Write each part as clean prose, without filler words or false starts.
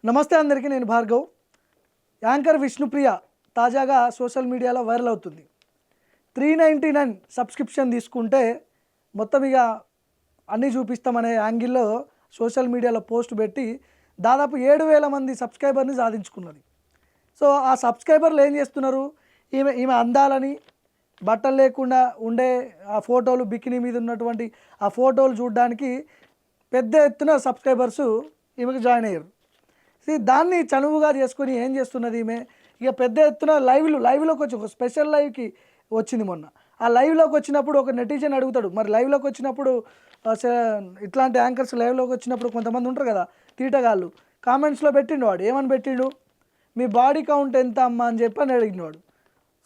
నమస్తే అందరికీ, నేను భార్గవ్. యాంకర్ విష్ణుప్రియ తాజాగా సోషల్ మీడియాలో వైరల్ అవుతుంది. 399 సబ్స్క్రిప్షన్ తీసుకుంటే మొత్తం ఇక అన్నీ చూపిస్తామనే యాంగిల్లో సోషల్ మీడియాలో పోస్ట్ పెట్టి దాదాపు 7,000 మంది సబ్స్క్రైబర్ని సాధించుకున్నది. సో ఆ సబ్స్క్రైబర్లు ఏం చేస్తున్నారు, ఈమె అందాలని, బట్టలు లేకుండా ఉండే ఆ ఫోటోలు, బికినీ మీద ఉన్నటువంటి ఆ ఫోటోలు చూడడానికి పెద్ద ఎత్తున సబ్స్క్రైబర్స్ ఈమెకు జాయిన్ అయ్యారు. దాన్ని చనువుగా చేసుకొని ఏం చేస్తున్నది ఈమె, ఇక పెద్ద ఎత్తున లైవ్లోకి వచ్చి ఒక స్పెషల్ లైవ్కి వచ్చింది మొన్న. ఆ లైవ్లోకి వచ్చినప్పుడు ఒక నెటిజన్ అడుగుతాడు, మరి లైవ్లోకి వచ్చినప్పుడు ఇట్లాంటి యాంకర్స్ లైవ్లోకి వచ్చినప్పుడు కొంతమంది ఉంటారు కదా తీటగాళ్ళు, కామెంట్స్లో పెట్టిండు. వాడు ఏమని పెట్టిండు, మీ బాడీ కౌంట్ ఎంత అమ్మా అని చెప్పి అని అడిగినవాడు.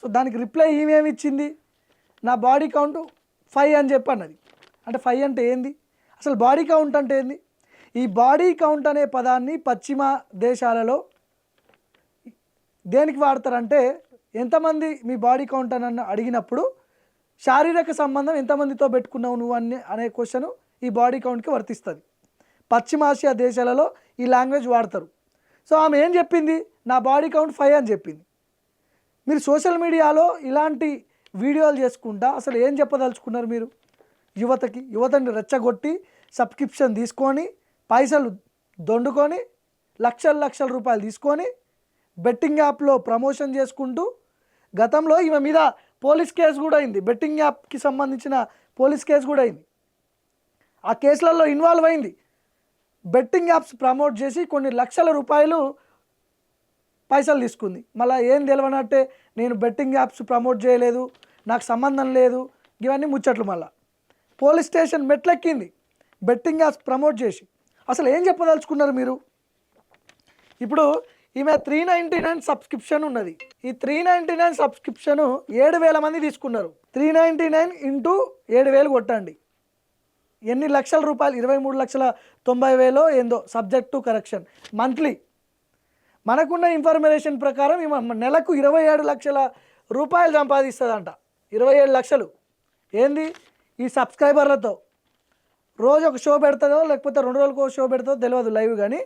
సో దానికి రిప్లై ఈమెమి ఇచ్చింది, నా బాడీ కౌంట్ 5 అని చెప్పి అన్నది. అంటే 5 అంటే ఏంది, అసలు బాడీ కౌంట్ అంటే ఏంది? ఈ బాడీ కౌంట్ అనే పదాన్ని పశ్చిమ దేశాలలో దేనికి వాడతారంటే, ఎంతమంది మీ బాడీ కౌంట్ అని అడిగినప్పుడు శారీరక సంబంధం ఎంతమందితో పెట్టుకున్నావు నువ్వు అనే క్వశ్చను ఈ బాడీ కౌంట్కి వర్తిస్తుంది. పశ్చిమాసియా దేశాలలో ఈ లాంగ్వేజ్ వాడతారు. సో ఆమె ఏం చెప్పింది, నా బాడీ కౌంట్ 5 అని చెప్పింది. మీరు సోషల్ మీడియాలో ఇలాంటి వీడియోలు చేసుకుంటా అసలు ఏం చెప్పదలుచుకున్నారు మీరు? యువతని రెచ్చగొట్టి సబ్స్క్రిప్షన్ తీసుకొని పైసలు దొండుకొని లక్షల రూపాయలు తీసుకొని బెట్టింగ్ యాప్లో ప్రమోషన్ చేసుకుంటూ, గతంలో ఈమె మీద పోలీస్ కేసు కూడా అయింది, బెట్టింగ్ యాప్కి సంబంధించిన పోలీస్ కేసు కూడా అయింది. ఆ కేసులలో ఇన్వాల్వ్ అయింది. బెట్టింగ్ యాప్స్ ప్రమోట్ చేసి కొన్ని లక్షల రూపాయలు పైసలు తీసుకుంది. మళ్ళీ ఏం తెలియనట్టే నేను బెట్టింగ్ యాప్స్ ప్రమోట్ చేయలేదు, నాకు సంబంధం లేదు, ఇవన్నీ ముచ్చట్లు. మళ్ళీ పోలీస్ స్టేషన్ మెట్లెక్కింది బెట్టింగ్ యాప్స్ ప్రమోట్ చేసి. అసలు ఏం చెప్పదలుచుకున్నారు మీరు? ఇప్పుడు ఈమె 399 సబ్స్క్రిప్షన్ ఉన్నది. ఈ 399 సబ్స్క్రిప్షను 7,000 మంది తీసుకున్నారు. 399 ఇంటూ 7,000 కొట్టండి, ఎన్ని లక్షల రూపాయలు? 23,90,000 ఏందో, సబ్జెక్ట్ టు కరెక్షన్. మంత్లీ మనకున్న ఇన్ఫర్మేషన్ ప్రకారం ఈమె నెలకు 27 లక్షల రూపాయలు సంపాదిస్తుందంట. 27 లక్షలు ఏంది ఈ సబ్స్క్రైబర్లతో. రోజు ఒక షో పెడుతుందో లేకపోతే 2 రోజులకు ఒక షో పెడుతుందో తెలియదు లైవ్, కానీ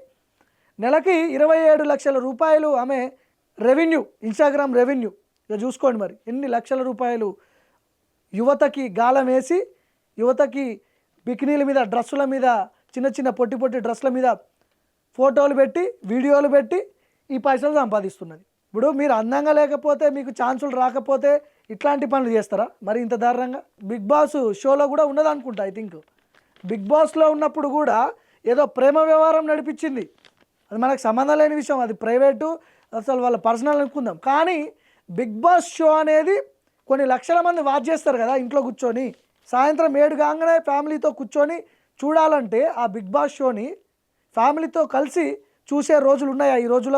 నెలకి 27 లక్షల రూపాయలు ఆమె రెవెన్యూ, ఇన్స్టాగ్రామ్ రెవెన్యూ. ఇక చూసుకోండి మరి ఎన్ని లక్షల రూపాయలు యువతకి గాలం వేసి, యువతకి బికినీల మీద, డ్రెస్సుల మీద, చిన్న పొట్టి డ్రెస్సుల మీద ఫోటోలు పెట్టి, వీడియోలు పెట్టి ఈ పైసలు సంపాదిస్తున్నది. ఇప్పుడు మీరు అందంగా లేకపోతే, మీకు ఛాన్సులు రాకపోతే ఇట్లాంటి పనులు చేస్తారా మరి ఇంత దారుణంగా? బిగ్ బాస్ షోలో కూడా ఉన్నది అనుకుంటా. ఐ థింక్ బిగ్ బాస్లో ఉన్నప్పుడు కూడా ఏదో ప్రేమ వ్యవహారం నడిపించింది. అది మనకు సంబంధం లేని విషయం, అది ప్రైవేటు, అసలు వాళ్ళ పర్సనల్ అనుకుందాం. కానీ బిగ్ బాస్ షో అనేది కొన్ని లక్షల మంది వాచ్ చేస్తారు కదా ఇంట్లో కూర్చొని. సాయంత్రం 7 కాగానే ఫ్యామిలీతో కూర్చొని చూడాలంటే ఆ బిగ్ బాస్ షోని ఫ్యామిలీతో కలిసి చూసే రోజులు ఉన్నాయా ఈ రోజులు?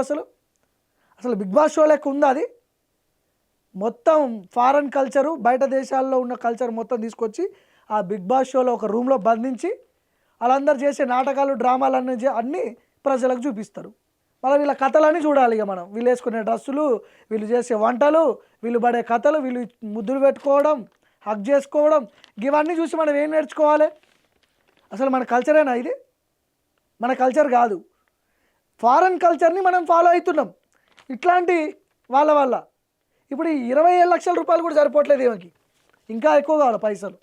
అసలు బిగ్ బాస్ షో లెక్క ఉందా అది? మొత్తం ఫారెన్ కల్చరు, బయట దేశాల్లో ఉన్న కల్చర్ మొత్తం తీసుకొచ్చి ఆ బిగ్ బాస్ షోలో ఒక రూమ్లో బంధించి వాళ్ళందరూ చేసే నాటకాలు, డ్రామాలు అన్నీ ప్రజలకు చూపిస్తారు. మళ్ళీ వీళ్ళ కథలన్నీ చూడాలి. ఇక మనం వీళ్ళు వేసుకునే డ్రెస్సులు, వీళ్ళు చేసే వంటలు, వీళ్ళు పడే కథలు, వీళ్ళు ముద్దులు పెట్టుకోవడం, హగ్ చేసుకోవడం, ఇవన్నీ చూసి మనం ఏం నేర్చుకోవాలి? అసలు మన కల్చరేనా ఇది? మన కల్చర్ కాదు. ఫారెన్ కల్చర్ని మనం ఫాలో అవుతున్నాం ఇట్లాంటి వాళ్ళ వల్ల. ఇప్పుడు ఈ 27 లక్షల రూపాయలు కూడా సరిపోవట్లేదు ఏమకి, ఇంకా ఎక్కువ కావాలి పైసలు.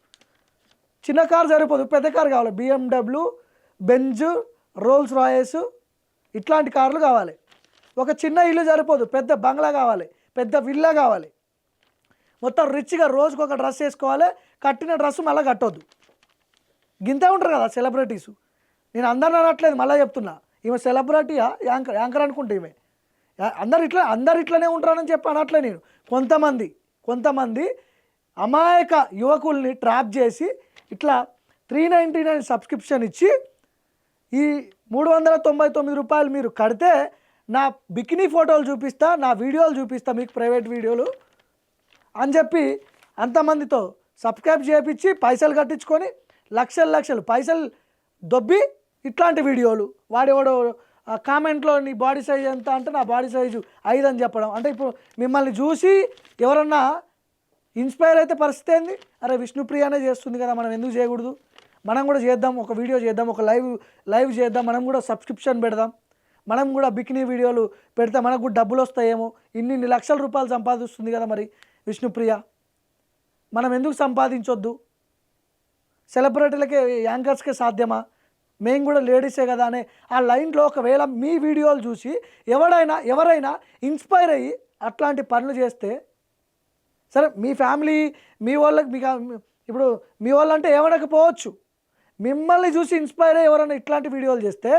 చిన్న కారు సరిపోదు, పెద్ద కారు కావాలి. BMW, బెంజ్, రోల్స్ రాయస్ ఇట్లాంటి కార్లు కావాలి. ఒక చిన్న ఇల్లు సరిపోదు, పెద్ద బంగ్లా కావాలి, పెద్ద విల్లా కావాలి. మొత్తం రిచ్గా రోజుకు ఒక డ్రెస్ వేసుకోవాలి, కట్టిన డ్రెస్సు మళ్ళీ కట్టొద్దు. గింతే ఉంటారు కదా సెలబ్రిటీసు. నేను అందరిని అనట్లేదు, మళ్ళీ చెప్తున్నా, ఈమె సెలబ్రిటీయా యాంకర్ అనుకుంటే ఈమె అందరు ఇట్లనే ఉంటారని చెప్పి అనట్లే నేను. కొంతమంది అమాయక యువకుల్ని ట్రాప్ చేసి ఇట్లా 399 సబ్స్క్రిప్షన్ ఇచ్చి ఈ 399 రూపాయలు మీరు కడితే నా బికినీ ఫోటోలు చూపిస్తా, నా వీడియోలు చూపిస్తా, మీకు ప్రైవేట్ వీడియోలు అని చెప్పి అంతమందితో సబ్స్క్రైబ్ చేయించి పైసలు కట్టించుకొని లక్షలు పైసలు దొబ్బి ఇట్లాంటి వీడియోలు. వాడెవడో కామెంట్లో నీ బాడీ సైజ్ ఎంత అంటే నా బాడీ సైజు 5 అని చెప్పడం. అంటే ఇప్పుడు మిమ్మల్ని చూసి ఎవరన్నా ఇన్స్పైర్ అయితే పరిస్థితి ఏంది? అరే విష్ణుప్రియనే చేస్తుంది కదా, మనం ఎందుకు చేయకూడదు? మనం కూడా చేద్దాం, ఒక వీడియో చేద్దాం, ఒక లైవ్ చేద్దాం, మనం కూడా సబ్స్క్రిప్షన్ పెడదాం, మనం కూడా బికినీ వీడియోలు పెడితే మనకు కూడా డబ్బులు వస్తాయేమో, ఇన్ని లక్షల రూపాయలు సంపాదిస్తుంది కదా మరి విష్ణుప్రియ, మనం ఎందుకు సంపాదించొద్దు? సెలబ్రిటీలకే యాంకర్స్కే సాధ్యమా? మేము కూడా లేడీసే కదా అనే ఆ లైన్లో ఒకవేళ మీ వీడియోలు చూసి ఎవరైనా ఇన్స్పైర్ అయ్యి అట్లాంటి పనులు చేస్తే, సరే మీ ఫ్యామిలీ మీ వాళ్ళకి మీకు ఇప్పుడు మీ వాళ్ళంటే ఏమనకపోవచ్చు, మిమ్మల్ని చూసి ఇన్స్పైర్ అయ్యి ఎవరైనా ఇట్లాంటి వీడియోలు చేస్తే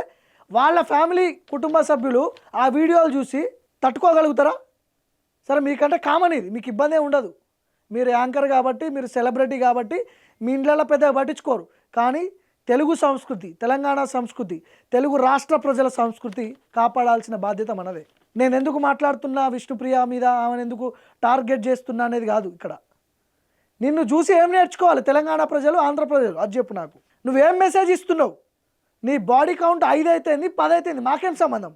వాళ్ళ ఫ్యామిలీ కుటుంబ సభ్యులు ఆ వీడియోలు చూసి తట్టుకోగలుగుతారా? సరే మీకంటే కామన్ ఇది, మీకు ఇబ్బంది ఉండదు, మీరు యాంకర్ కాబట్టి, మీరు సెలబ్రిటీ కాబట్టి మీ ఇంట్లో పెద్దగా పట్టించుకోరు. కానీ తెలుగు సంస్కృతి, తెలంగాణ సంస్కృతి, తెలుగు రాష్ట్ర ప్రజల సంస్కృతి కాపాడాల్సిన బాధ్యత మనదే. నేను ఎందుకు మాట్లాడుతున్నా విష్ణుప్రియ మీద, ఆమెను ఎందుకు టార్గెట్ చేస్తున్నా అనేది కాదు. ఇక్కడ నిన్ను చూసి ఏం నేర్చుకోవాలి తెలంగాణ ప్రజలు, ఆంధ్ర ప్రజలు? అది చెప్పు నాకు. నువ్వేం మెసేజ్ ఇస్తున్నావు? నీ బాడీ కౌంట్ 5 అయితేంది 10 అయితేంది, మాకేం సంబంధం?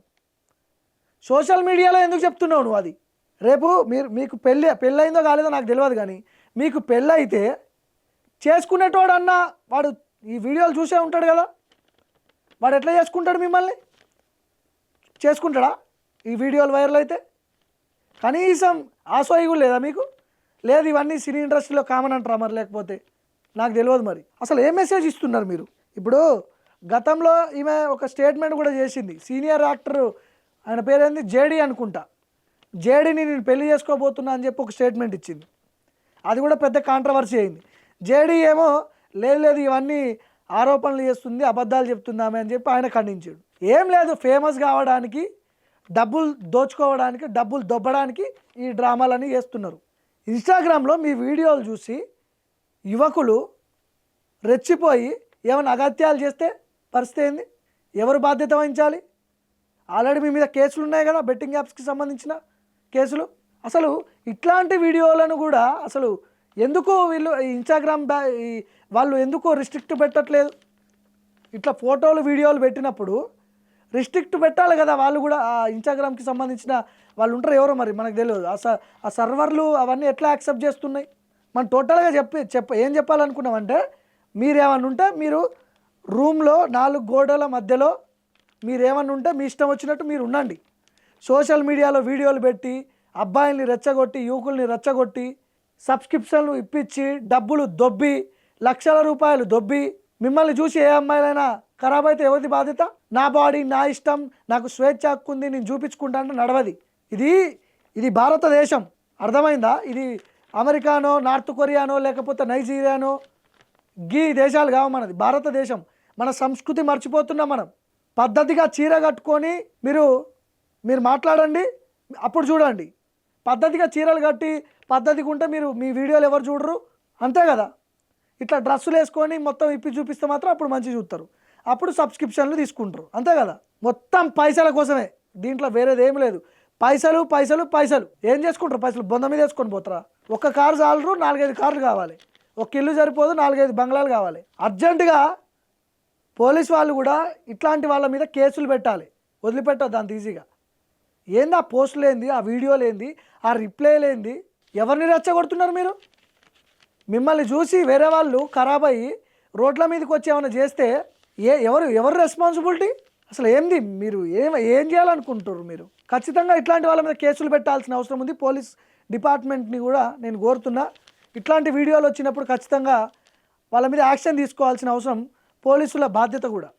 సోషల్ మీడియాలో ఎందుకు చెప్తున్నావు నువ్వు? అది రేపు మీకు పెళ్ళయిందో కాలేదో నాకు తెలియదు, కానీ మీకు పెళ్ళైతే చేసుకునేటోడన్నా వాడు ఈ వీడియోలు చూసే ఉంటాడు కదా, వాడు ఎట్లా చేసుకుంటాడు? మిమ్మల్ని చేసుకుంటాడా ఈ వీడియోలు వైరల్ అయితే? కనీసం ఆసోయి కూడా లేదా మీకు? లేదు, ఇవన్నీ సినీ ఇండస్ట్రీలో కామన్ అంటారా మరి? లేకపోతే నాకు తెలియదు మరి అసలు ఏం మెసేజ్ ఇస్తున్నారు మీరు. ఇప్పుడు గతంలో ఈమె ఒక స్టేట్మెంట్ కూడా చేసింది, సీనియర్ యాక్టర్, ఆయన పేరేంది, జేడీ అనుకుంటా, జేడీని నేను పెళ్లి చేసుకోబోతున్నా అని చెప్పి ఒక స్టేట్మెంట్ ఇచ్చింది. అది కూడా పెద్ద కాంట్రవర్సీ అయింది. జేడీ ఏమో లేదు ఇవన్నీ ఆరోపణలు చేస్తుంది, అబద్ధాలు చెప్తుందామే అని చెప్పి ఆయన ఖండించాడు. ఏం లేదు, ఫేమస్ కావడానికి, డబ్బులు దోచుకోవడానికి, డబ్బులు దొబ్బడానికి ఈ డ్రామాలన్నీ చేస్తున్నారు. ఇన్స్టాగ్రామ్లో మీ వీడియోలు చూసి యువకులు రెచ్చిపోయి ఏమైనా అగత్యాలు చేస్తే పరిస్థితి ఏంది? ఎవరు బాధ్యత వహించాలి? ఆల్రెడీ మీ మీద కేసులు ఉన్నాయి కదా, బెట్టింగ్ యాప్స్కి సంబంధించిన కేసులు. అసలు ఇట్లాంటి వీడియోలను కూడా అసలు ఎందుకు వీళ్ళు ఇన్స్టాగ్రామ్ వాళ్ళు ఎందుకు రిస్ట్రిక్ట్ పెట్టట్లేదు? ఇట్లా ఫోటోలు వీడియోలు పెట్టినప్పుడు రిస్ట్రిక్ట్ పెట్టాలి కదా వాళ్ళు కూడా. ఆ ఇన్స్టాగ్రామ్కి సంబంధించిన వాళ్ళు ఉంటారు ఎవరో మరి మనకు తెలియదు. ఆ సర్వర్లు అవన్నీ ఎట్లా యాక్సెప్ట్ చేస్తున్నాయి? మనం టోటల్గా ఏం చెప్పాలనుకున్నామంటే, మీరేమన్నా ఉంటే మీరు రూమ్లో 4 గోడల మధ్యలో మీరేమన్నా ఉంటే మీ ఇష్టం వచ్చినట్టు మీరు ఉండండి. సోషల్ మీడియాలో వీడియోలు పెట్టి అబ్బాయిల్ని రెచ్చగొట్టి, యువకుల్ని రెచ్చగొట్టి, సబ్స్క్రిప్షన్లు ఇప్పించి, డబ్బులు దొబ్బి, లక్షల రూపాయలు దొబ్బి, మిమ్మల్ని చూసి ఏ అమ్మాయిలైనా ఖరాబ్ అయితే ఎవరిది బాధ్యత? నా బాడీ నా ఇష్టం, నాకు స్వేచ్ఛ హక్కు ఉంది, నేను చూపించుకుంటా అంటే నడవది. ఇది భారతదేశం, అర్థమైందా? ఇది అమెరికానో, నార్త్ కొరియానో, లేకపోతే నైజీరియానో, గీ దేశాలు కావు మనది, భారతదేశం. మన సంస్కృతి మర్చిపోతున్నాం మనం. పద్ధతిగా చీర కట్టుకొని మీరు మాట్లాడండి, అప్పుడు చూడండి. పద్ధతిగా చీరలు కట్టి పద్ధతిగా ఉంటే మీ వీడియోలు ఎవరు చూడరు, అంతే కదా. ఇట్లా డ్రెస్సులు వేసుకొని మొత్తం ఇప్పి చూపిస్తే మాత్రం అప్పుడు మంచి చూస్తారు, అప్పుడు సబ్స్క్రిప్షన్లు తీసుకుంటారు, అంతే కదా. మొత్తం పైసల కోసమే, దీంట్లో వేరేది ఏమి లేదు. పైసలు పైసలు పైసలు. ఏం చేసుకుంటారు? పైసలు బొంద మీద వేసుకొని పోతారా? ఒక కారు చాలరు, 4-5 కార్లు కావాలి. ఒక ఇల్లు సరిపోదు, 4-5 బంగ్లాలు కావాలి. అర్జెంటుగా పోలీస్ వాళ్ళు కూడా ఇట్లాంటి వాళ్ళ మీద కేసులు పెట్టాలి, వదిలిపెట్టద్దు అంత ఈజీగా. ఏంది ఆ పోస్టులు ఏంది, ఆ వీడియోలు ఏంది, ఆ రిప్లైలు ఏంది? ఎవరిని రెచ్చగొడుతున్నారు మీరు? మిమ్మల్ని చూసి వేరే వాళ్ళు ఖరాబ్ అయ్యి రోడ్ల మీదకి వచ్చి ఏమైనా చేస్తే ఎవరు రెస్పాన్సిబిలిటీ? అసలు ఏంది మీరు ఏం చేయాలనుకుంటారు మీరు? ఖచ్చితంగా ఇట్లాంటి వాళ్ళ మీద కేసులు పెట్టాల్సిన అవసరం ఉంది. పోలీస్ డిపార్ట్మెంట్ని కూడా నేను కోరుతున్నా, ఇట్లాంటి వీడియోలు వచ్చినప్పుడు ఖచ్చితంగా వాళ్ళ మీద యాక్షన్ తీసుకోవాల్సిన అవసరం పోలీసుల బాధ్యత కూడా.